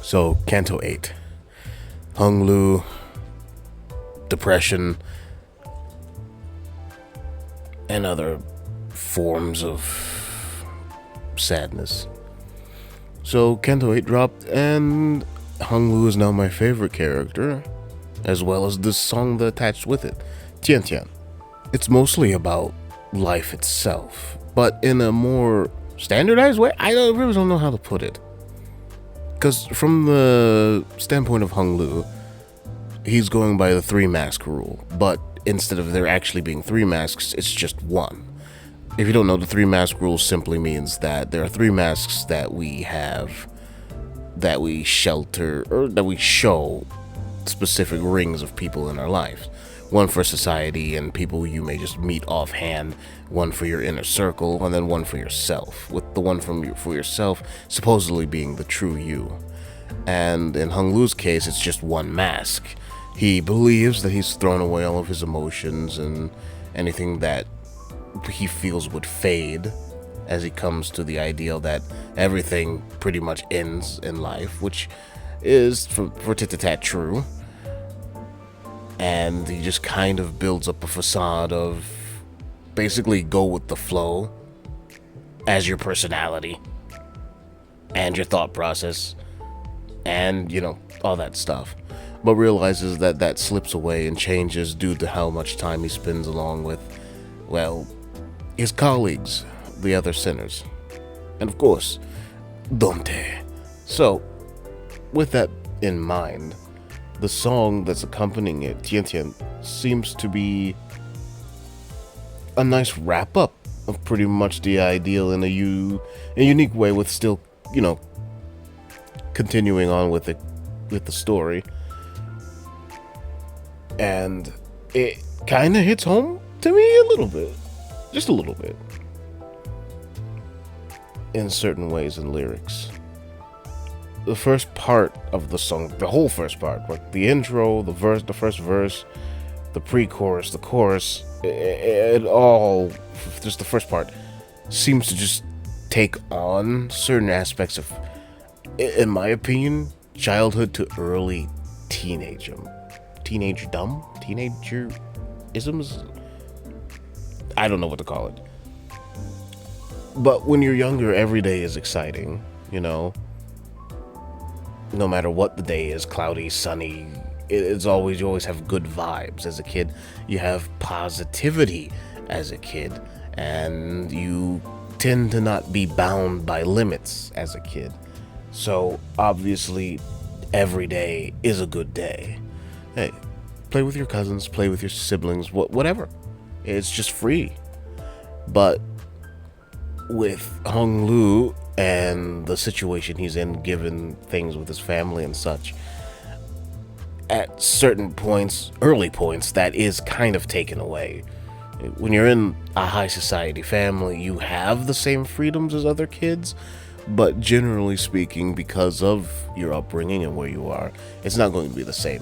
So, Canto 8. Hung Lu, depression, and other forms of sadness. So, Canto 8 dropped, and Hung Lu is now my favorite character, as well as the song that attached with it, Tian Tian. It's mostly about life itself, but in a more standardized way. I really don't know how to put it. Because from the standpoint of Hung Lu, he's going by the three mask rule, but instead of there actually being three masks, it's just one. If you don't know, the three mask rule simply means that there are three masks that we have, that we shelter, or that we show specific rings of people in our lives. One for society and people you may just meet offhand, one for your inner circle, and then one for yourself, with the one for yourself supposedly being the true you. And in Hung Lu's case, it's just one mask. He believes that he's thrown away all of his emotions and anything that he feels would fade, as he comes to the ideal that everything pretty much ends in life, which is, for tit-to-tat, true. And he just kind of builds up a facade of basically go with the flow as your personality and your thought process and, all that stuff. But realizes that that slips away and changes due to how much time he spends along with, well, his colleagues, the other sinners. And of course, Dante. So, with that in mind, the song that's accompanying it, Tian Tian, seems to be a nice wrap-up of pretty much the ideal in a unique way, with still, continuing on with the story. And it kind of hits home to me a little bit. Just a little bit. In certain ways in lyrics. The first part of the song, the whole first part, like the intro, the first verse, the pre-chorus, the chorus, it all, just the first part, seems to just take on certain aspects of, in my opinion, childhood to early teenagerisms. I don't know what to call it. But when you're younger, every day is exciting, no matter what the day is, cloudy, sunny, you always have good vibes as a kid. You have positivity as a kid, and you tend to not be bound by limits as a kid. So obviously, every day is a good day. Hey, play with your cousins, play with your siblings, whatever. It's just free. But with Hung Lu and the situation he's in, given things with his family and such, at certain points, early points, that is kind of taken away. When you're in a high society family, you have the same freedoms as other kids, but generally speaking, because of your upbringing and where you are, it's not going to be the same.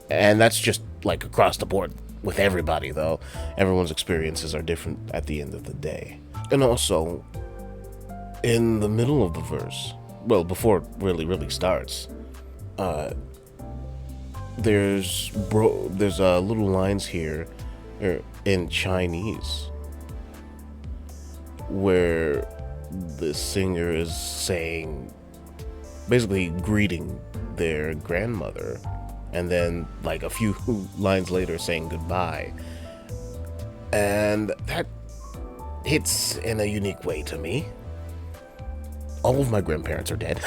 And that's just like across the board with everybody, though. Everyone's experiences are different at the end of the day. And also, in the middle of the verse, well, before it really starts, there's little lines here in Chinese where the singer is saying, basically greeting their grandmother, and then like a few lines later saying goodbye. And that hits in a unique way to me. All of my grandparents are dead.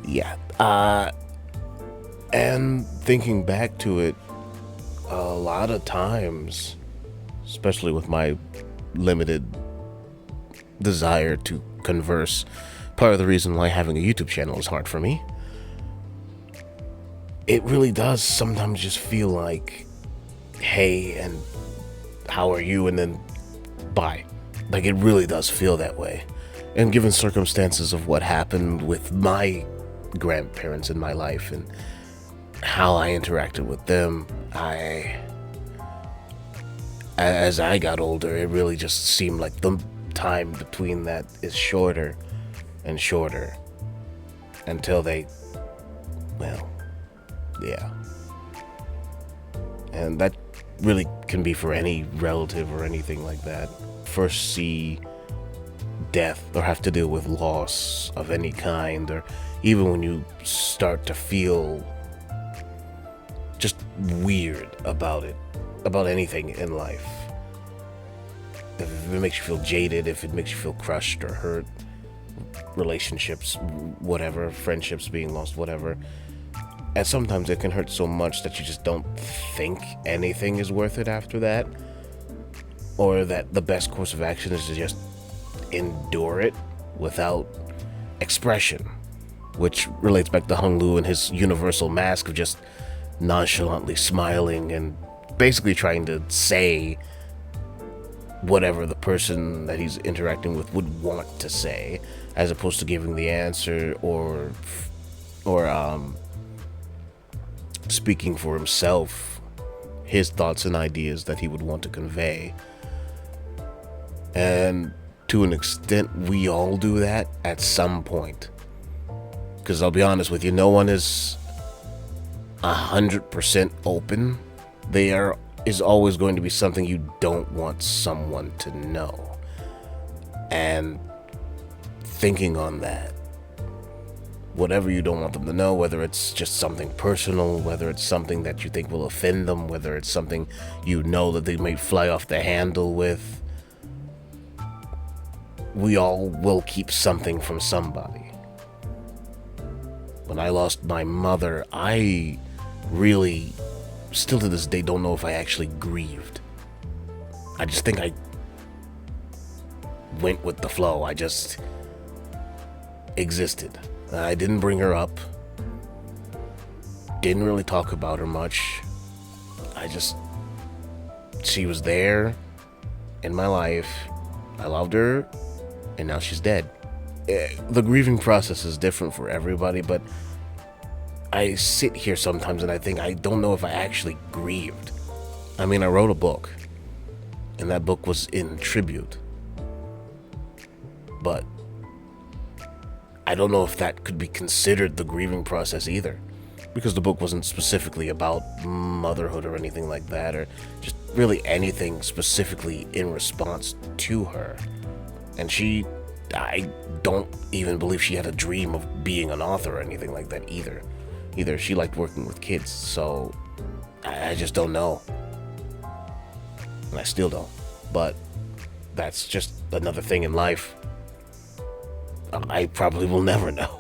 Yeah. And thinking back to it, a lot of times, especially with my limited desire to converse, part of the reason why having a YouTube channel is hard for me, it really does sometimes just feel like, hey, and how are you, and then bye. Like, it really does feel that way. And given circumstances of what happened with my grandparents in my life and how I interacted with them, as I got older, it really just seemed like the time between that is shorter and shorter. until they, well, yeah. And that really can be for any relative or anything like that. First see death or have to deal with loss of any kind, or even when you start to feel just weird about it, about anything in life. If it makes you feel jaded, if it makes you feel crushed or hurt, relationships, whatever, friendships being lost, whatever. And sometimes it can hurt so much that you just don't think anything is worth it after that. Or that the best course of action is to just endure it without expression. Which relates back to Hung Lu and his universal mask of just nonchalantly smiling and basically trying to say whatever the person that he's interacting with would want to say, as opposed to giving the answer or speaking for himself, his thoughts and ideas that he would want to convey. And to an extent, we all do that at some point. Because I'll be honest with you, no one is 100% open. There is always going to be something you don't want someone to know. And thinking on that, whatever you don't want them to know, whether it's just something personal, whether it's something that you think will offend them, whether it's something you know that they may fly off the handle with, we all will keep something from somebody. When I lost my mother, I really, still to this day, don't know if I actually grieved. I just think I went with the flow. I just existed. I didn't bring her up. Didn't really talk about her much. She was there in my life. I loved her, and now she's dead. The grieving process is different for everybody, but I sit here sometimes and I think I don't know if I actually grieved. I mean, I wrote a book, and that book was in tribute. But I don't know if that could be considered the grieving process either, because the book wasn't specifically about motherhood or anything like that, or just really anything specifically in response to her. And I don't even believe she had a dream of being an author or anything like that either. She liked working with kids, so I just don't know. And I still don't. But that's just another thing in life. I probably will never know.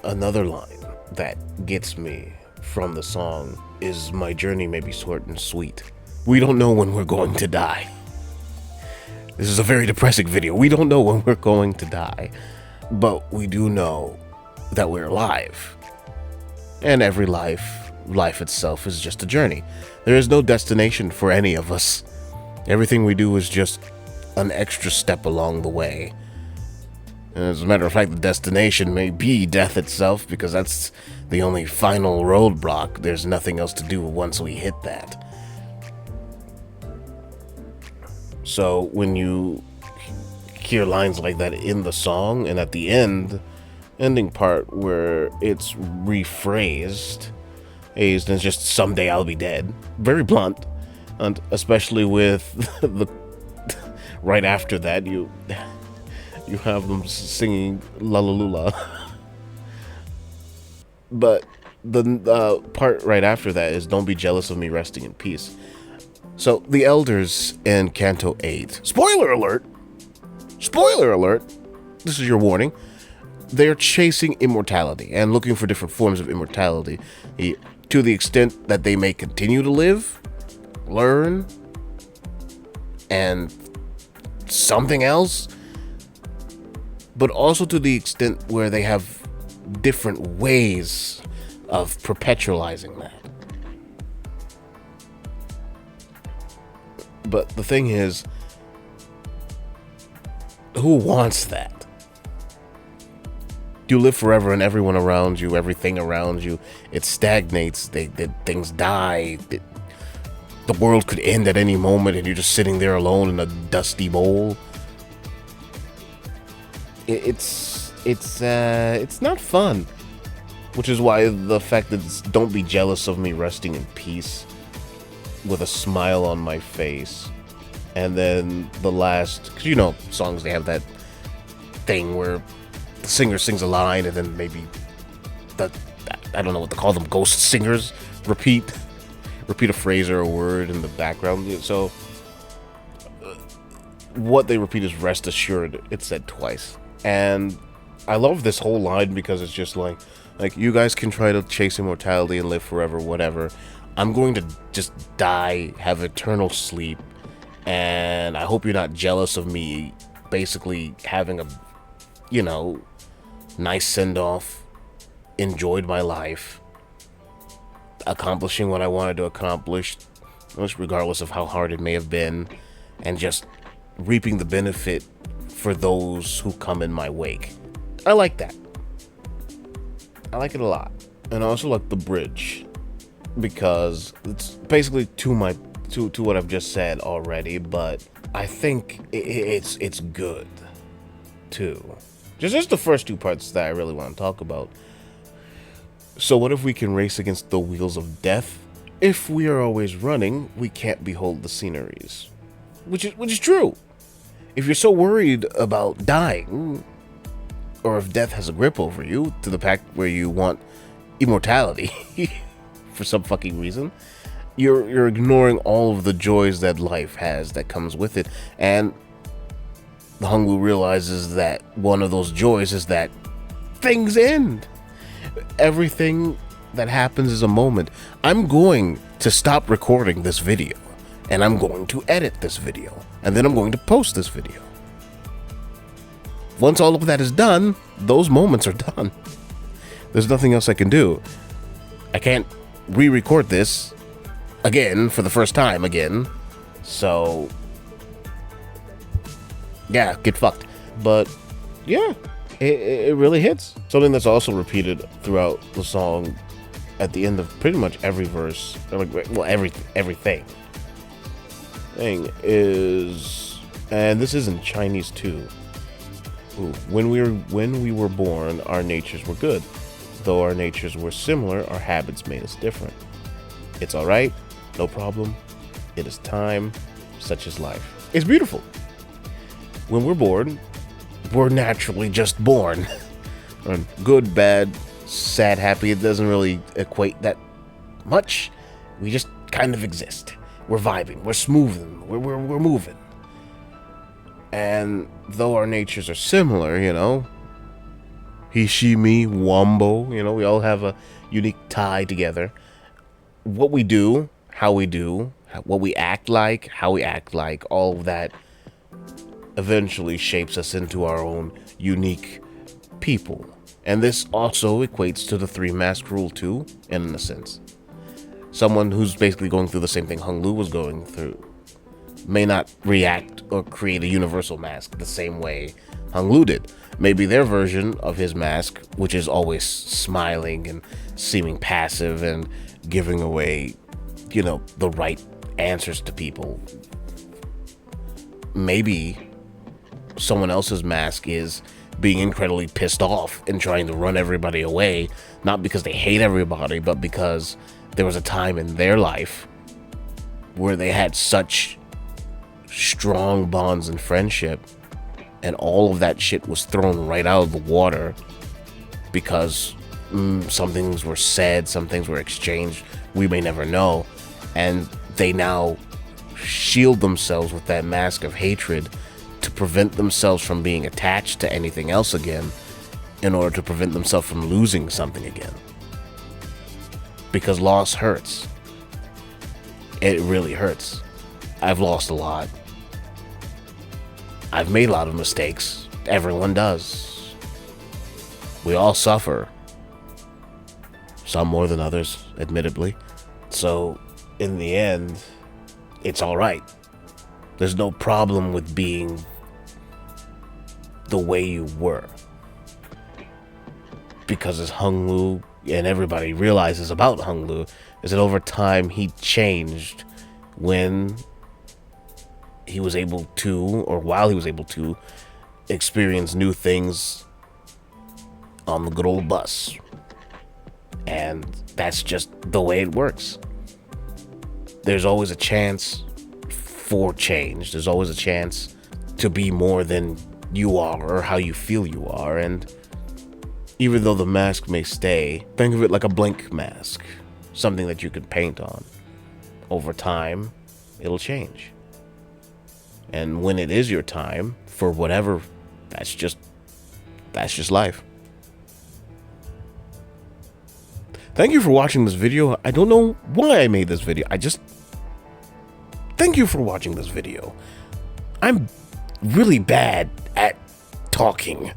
Another line that gets me from the song is, "My journey may be short and sweet. We don't know when we're going to die." This is a very depressing video. We don't know when we're going to die, but we do know that we're alive. And every life itself is just a journey. There is no destination for any of us. Everything we do is just an extra step along the way. And as a matter of fact, the destination may be death itself, because that's the only final roadblock. There's nothing else to do once we hit that. So when you hear lines like that in the song, and at the ending part where it's rephrased, and it's just "someday I'll be dead," very blunt, and especially with the right after that, you have them singing "La La Lula," but the part right after that is "Don't be jealous of me resting in peace." So the elders in Canto 8, spoiler alert, this is your warning, they're chasing immortality and looking for different forms of immortality, to the extent that they may continue to live, learn, and something else, but also to the extent where they have different ways of perpetualizing that. But the thing is, who wants that? You live forever and everyone around you, everything around you, it stagnates, things die, the world could end at any moment and you're just sitting there alone in a dusty bowl. It's it's not fun. Which is why the fact that it's don't be jealous of me resting in peace with a smile on my face. And then the last, because you know, songs, they have that thing where the singer sings a line and then maybe the, I don't know what to call them, ghost singers repeat a phrase or a word in the background. So what they repeat is rest assured. It's said twice. And I love this whole line because it's just like you guys can try to chase immortality and live forever, whatever. I'm going to just die, have eternal sleep, and I hope you're not jealous of me basically having a, you know, nice send-off, enjoyed my life, accomplishing what I wanted to accomplish, regardless of how hard it may have been, and just reaping the benefit for those who come in my wake. I like that. I like it a lot. And I also like the bridge, because it's basically to what I've just said already, but I think it's good too. Just the first two parts that I really want to talk about. So what if we can race against the wheels of death? If we are always running, we can't behold the sceneries. Which is true. If you're so worried about dying, or if death has a grip over you to the fact where you want immortality for some fucking reason, you're ignoring all of the joys that life has that comes with it. And the Hongwu realizes that one of those joys is that things end. Everything that happens is a moment. I'm going to stop recording this video, and I'm going to edit this video, and then I'm going to post this video. Once all of that is done, those moments are done. There's nothing else I can do. I can't re-record this again for the first time again. So, yeah, get fucked. But, yeah, it really hits. Something that's also repeated throughout the song at the end of pretty much every verse, well, everything is, and this is in Chinese too. Ooh, when we were born, our natures were good. Though our natures were similar, our habits made us different. It's alright, no problem. It is time, such is life. It's beautiful. When we're born, we're naturally just born. Good, bad, sad, happy, it doesn't really equate that much. We just kind of exist. We're vibing, we're smoothing, we're moving. And though our natures are similar, you know, he, she, me, wombo, you know, we all have a unique tie together. What we do, how we do, what we act like, how we act like, all of that eventually shapes us into our own unique people. And this also equates to the three mask rule too, in a sense. Someone who's basically going through the same thing Hung Lu was going through may not react or create a universal mask the same way Hung Lu did. Maybe their version of his mask, which is always smiling and seeming passive and giving away, you know, the right answers to people. Maybe someone else's mask is being incredibly pissed off and trying to run everybody away, not because they hate everybody, but because there was a time in their life where they had such strong bonds and friendship, and all of that shit was thrown right out of the water because some things were said, some things were exchanged, we may never know, and they now shield themselves with that mask of hatred to prevent themselves from being attached to anything else again, in order to prevent themselves from losing something again. Because loss hurts. It really hurts. I've lost a lot. I've made a lot of mistakes. Everyone does. We all suffer. Some more than others, admittedly. So, in the end, it's alright. There's no problem with being the way you were. Because as Hung Lu and everybody realizes about Hung Lu, is that over time he changed when he was able to, or while he was able to, experience new things on the good old bus. And that's just the way it works. There's always a chance for change. There's always a chance to be more than you are or how you feel you are. And even though the mask may stay, think of it like a blank mask, something that you could paint on. Over time, it'll change. And when it is your time, for whatever, that's just life. Thank you for watching this video. I don't know why I made this video. Thank you for watching this video. I'm really bad at talking.